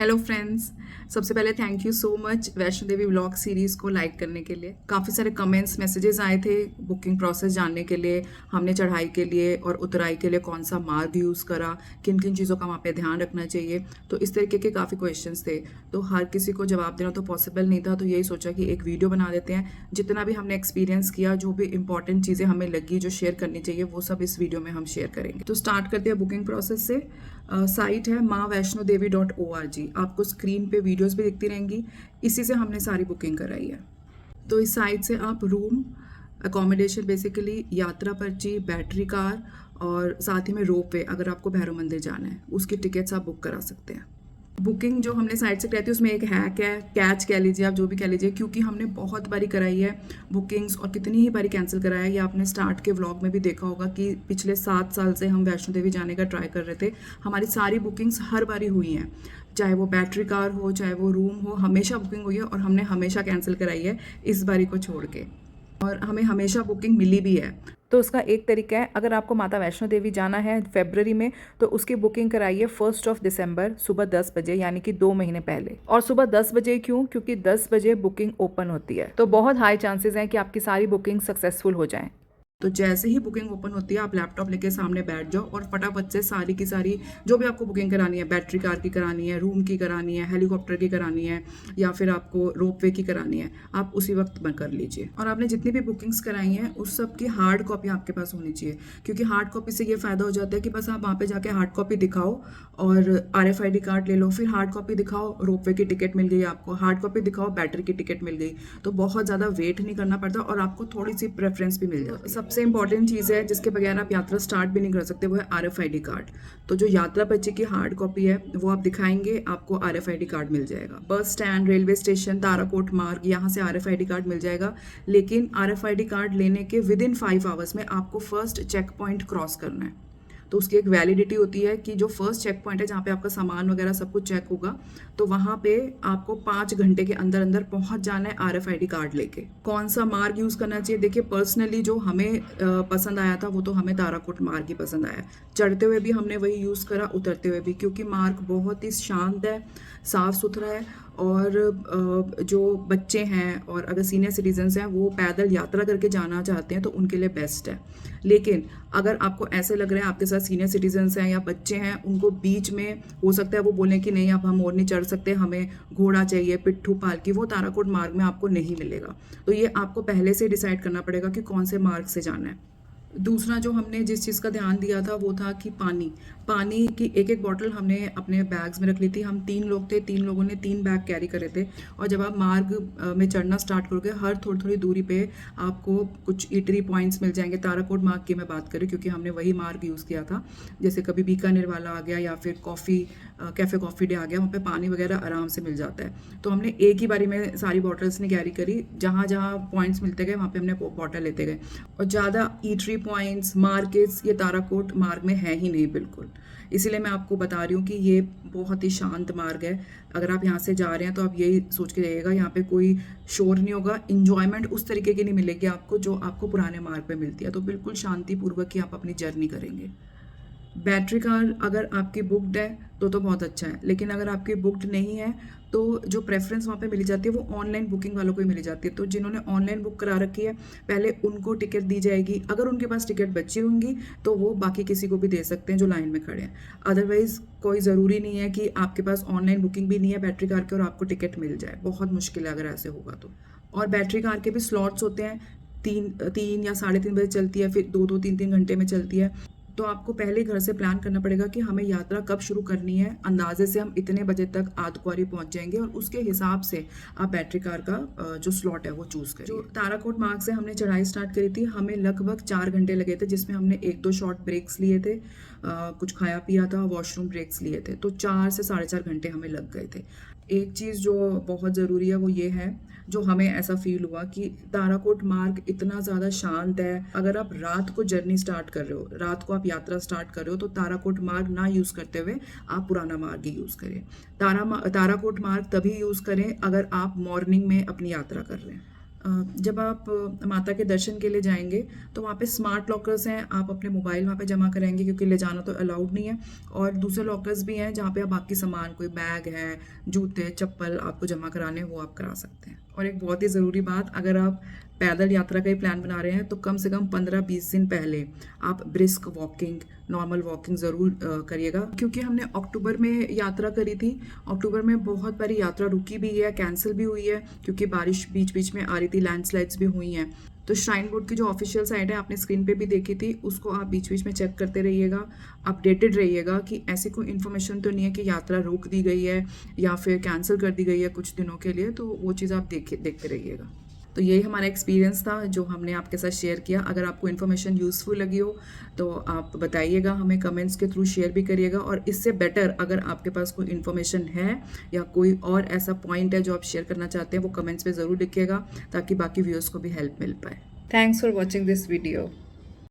Hello friends. सबसे पहले thank you so much Vaishno Devi vlog series को लाइक करने के लिए। काफ़ी सारे कमेंट्स मैसेजेस आए थे बुकिंग प्रोसेस जानने के लिए, हमने चढ़ाई के लिए और उतराई के लिए कौन सा मार्ग यूज़ करा, किन किन चीज़ों का वहाँ पे ध्यान रखना चाहिए। तो इस तरीके के काफ़ी क्वेश्चंस थे, तो हर किसी को जवाब देना तो पॉसिबल नहीं था, तो यही सोचा कि एक वीडियो बना देते हैं। जितना भी हमने एक्सपीरियंस किया, जो भी इंपॉर्टेंट चीज़ें हमें लगी जो शेयर करनी चाहिए, वो सब इस वीडियो में हम शेयर करेंगे। तो स्टार्ट करते हैं बुकिंग प्रोसेस से। साइट है maavaishnodevi.org। आपको स्क्रीन पे वीडियोस भी दिखती रहेंगी, इसी से हमने सारी बुकिंग कराई है। तो इस साइट से आप रूम, अकोमोडेशन, बेसिकली यात्रा पर्ची, बैटरी कार और साथ ही में रोप वे, अगर आपको भैरव मंदिर जाना है उसकी टिकट्स आप बुक करा सकते हैं। बुकिंग जो हमने साइट से कराई थी उसमें एक हैक है, कैच कह लीजिए, आप जो भी कह लीजिए, क्योंकि हमने बहुत बारी कराई है बुकिंग्स और कितनी ही बारी कैंसिल कराया है। ये आपने स्टार्ट के व्लॉग में भी देखा होगा कि पिछले 7 साल से हम वैष्णो देवी जाने का ट्राई कर रहे थे। हमारी सारी बुकिंग्स हर बारी हुई हैं, चाहे वो बैटरी कार हो, चाहे वो रूम हो, हमेशा बुकिंग हुई है और हमने हमेशा कैंसिल कराई है इस बारी को छोड़ के, और हमें हमेशा बुकिंग मिली भी है। तो उसका एक तरीका है, अगर आपको माता वैष्णो देवी जाना है फरवरी में, तो उसकी बुकिंग कराइए 1 दिसंबर सुबह 10 बजे, यानी कि 2 महीने पहले। और सुबह 10 बजे क्यों? क्योंकि 10 बजे बुकिंग ओपन होती है, तो बहुत हाई चांसेस हैं कि आपकी सारी बुकिंग सक्सेसफुल हो जाएं। तो जैसे ही बुकिंग ओपन होती है, आप लैपटॉप लेके सामने बैठ जाओ और फटाफट से सारी की सारी जो भी आपको बुकिंग करानी है, बैटरी कार की करानी है, रूम की करानी है, हेलीकॉप्टर की करानी है, या फिर आपको रोपवे की करानी है, आप उसी वक्त कर लीजिए। और आपने जितनी भी बुकिंग्स कराई हैं उस सब की हार्ड कॉपी आपके पास होनी चाहिए, क्योंकि हार्ड कॉपी से ये फ़ायदा हो जाता है कि बस आप वहाँ पे जाके हार्ड कॉपी दिखाओ और RFID कार्ड ले लो, फिर हार्ड कॉपी दिखाओ, रोपवे की टिकट मिल गई आपको, हार्ड कॉपी दिखाओ, बैटरी की टिकट मिल गई। तो बहुत ज़्यादा वेट नहीं करना पड़ता और आपको थोड़ी सी प्रेफरेंस भी मिल जाती है। सबसे इंपॉर्टेंट चीज़ है जिसके बगैर आप यात्रा स्टार्ट भी नहीं कर सकते, वो है RFID कार्ड। तो जो यात्रा पर्ची की हार्ड कॉपी है वो आप दिखाएंगे, आपको RFID कार्ड मिल जाएगा। Bus stand, railway station, Tarakot मार्ग, यहाँ से RFID कार्ड मिल जाएगा। लेकिन RFID कार्ड लेने के विदिन 5 आवर्स में आपको फर्स्ट चेक पॉइंट क्रॉस करना है। तो उसकी एक वैलिडिटी होती है कि जो फर्स्ट चेक पॉइंट है जहाँ पे आपका सामान वगैरह सब कुछ चेक होगा, तो वहाँ पे आपको 5 घंटे के अंदर अंदर पहुँच जाना है RFID कार्ड लेके। कौन सा मार्ग यूज़ करना चाहिए? देखिए, पर्सनली जो हमें पसंद आया था वो तो हमें ताराकोट मार्ग ही पसंद आया। चढ़ते हुए भी हमने वही यूज़ करा, उतरते हुए भी, क्योंकि मार्ग बहुत ही शांत है, साफ़ सुथरा है। और जो बच्चे हैं और अगर सीनियर सिटीजन्स हैं वो पैदल यात्रा करके जाना चाहते हैं तो उनके लिए बेस्ट है। लेकिन अगर आपको ऐसे लग रहा है आपके साथ सीनियर सिटीजन्स हैं या बच्चे हैं, उनको बीच में हो सकता है वो बोलें कि नहीं अब हम और नहीं चढ़ सकते, हमें घोड़ा चाहिए, पिट्ठू पालकी, वो ताराकोट मार्ग में आपको नहीं मिलेगा। तो ये आपको पहले से डिसाइड करना पड़ेगा कि कौन से मार्ग से जाना है। दूसरा जो हमने जिस चीज़ का ध्यान दिया था वो था कि पानी की एक एक बॉटल हमने अपने बैग्स में रख ली थी। हम 3 लोग थे, 3 लोगों ने 3 बैग कैरी करे थे। और जब आप मार्ग में चढ़ना स्टार्ट करोगे, हर थोड़ी थोड़ी दूरी पे आपको कुछ ईटरी पॉइंट्स मिल जाएंगे। ताराकोट मार्ग की मैं बात करूँ क्योंकि हमने वही मार्ग यूज़ किया था। जैसे कभी बीकानेर वाला आ गया या फिर कैफ़े कॉफ़ी डे आ गया, वहाँ पे पानी वगैरह आराम से मिल जाता है। तो हमने एक ही बारी में सारी बॉटल्स नहीं कैरी करी, जहाँ जहाँ पॉइंट्स मिलते गए वहाँ पे हमने बॉटल लेते गए। और ज़्यादा ईटरी पॉइंट्स, मार्केट्स ये ताराकोट मार्ग में है ही नहीं बिल्कुल। इसीलिए मैं आपको बता रही हूँ कि ये बहुत ही शांत मार्ग है। अगर आप यहाँ से जा रहे हैं तो आप यही सोच के जाइएगा, यहाँ पे कोई शोर नहीं होगा, इंजॉयमेंट उस तरीके की नहीं मिलेगी आपको जो आपको पुराने मार्ग पे मिलती है। तो बिल्कुल शांतिपूर्वक ही आप अपनी जर्नी करेंगे। बैटरी कार अगर आपकी बुकड है तो बहुत अच्छा है, लेकिन अगर आपकी बुकड नहीं है तो जो प्रेफरेंस वहाँ पे मिली जाती है वो ऑनलाइन बुकिंग वालों को ही मिली जाती है। तो जिन्होंने ऑनलाइन बुक करा रखी है पहले उनको टिकट दी जाएगी। अगर उनके पास टिकट बची होंगी तो वो बाकी किसी को भी दे सकते हैं जो लाइन में खड़े हैं। अदरवाइज़ कोई ज़रूरी नहीं है कि आपके पास ऑनलाइन बुकिंग भी नहीं है बैटरी कार की और आपको टिकट मिल जाए, बहुत मुश्किल है अगर ऐसे होगा तो। और बैटरी कार के भी स्लॉट्स होते हैं, 3 या 3:30 बजे चलती है, फिर 2-2 3-3 घंटे में चलती है। तो आपको पहले घर से प्लान करना पड़ेगा कि हमें यात्रा कब शुरू करनी है, अंदाजे से हम इतने बजे तक आदकुआरी पहुंच जाएंगे और उसके हिसाब से आप बैटरी कार का जो स्लॉट है वो चूज़ करिए। जो ताराकोट मार्ग से हमने चढ़ाई स्टार्ट करी थी, हमें लगभग 4 घंटे लगे थे, जिसमें हमने 1-2 शॉर्ट ब्रेक्स लिए थे, कुछ खाया पिया था, वॉशरूम ब्रेक्स लिए थे, तो 4 से 4.5 घंटे हमें लग गए थे। एक चीज़ जो बहुत ज़रूरी है वो ये है, जो हमें ऐसा फील हुआ कि ताराकोट मार्ग इतना ज़्यादा शांत है। अगर आप रात को जर्नी स्टार्ट कर रहे हो, रात को आप यात्रा स्टार्ट कर रहे हो, तो ताराकोट मार्ग ना यूज़ करते हुए आप पुराना मार्ग ही यूज़ करें। ताराकोट मार्ग तभी यूज़ करें अगर आप मॉर्निंग में अपनी यात्रा कर रहे हैं। जब आप माता के दर्शन के लिए जाएंगे तो वहाँ पे स्मार्ट लॉकर्स हैं, आप अपने मोबाइल वहाँ पे जमा कराएंगे क्योंकि ले जाना तो अलाउड नहीं है। और दूसरे लॉकर्स भी हैं जहाँ पे आप बाकी सामान, कोई बैग है, जूते, चप्पल आपको जमा कराने हैं, वो आप करा सकते हैं। और एक बहुत ही ज़रूरी बात, अगर आप पैदल यात्रा का ही प्लान बना रहे हैं तो कम से कम 15-20 दिन पहले आप ब्रिस्क वॉकिंग, नॉर्मल वॉकिंग ज़रूर करिएगा, क्योंकि हमने अक्टूबर में यात्रा करी थी। अक्टूबर में बहुत बारी यात्रा रुकी भी है, कैंसिल भी हुई है, क्योंकि बारिश बीच बीच में आ रही थी, लैंडस्लाइड्स भी हुई हैं। तो श्राइन बोर्ड की जो ऑफिशियल साइट है आपने स्क्रीन पे भी देखी थी, उसको आप बीच बीच में चेक करते रहिएगा, अपडेटेड रहिएगा कि ऐसी कोई इन्फॉर्मेशन तो नहीं है कि यात्रा रोक दी गई है या फिर कैंसिल कर दी गई है कुछ दिनों के लिए। तो वो चीज़ आप देखते रहिएगा। तो यही हमारा एक्सपीरियंस था जो हमने आपके साथ शेयर किया। अगर आपको इन्फॉर्मेशन यूज़फुल लगी हो तो आप बताइएगा, हमें कमेंट्स के थ्रू शेयर भी करिएगा। और इससे बेटर अगर आपके पास कोई इन्फॉर्मेशन है या कोई और ऐसा पॉइंट है जो आप शेयर करना चाहते हैं, वो कमेंट्स में ज़रूर लिखिएगा ताकि बाकी व्यूअर्स को भी हेल्प मिल पाए। Thanks for watching this video.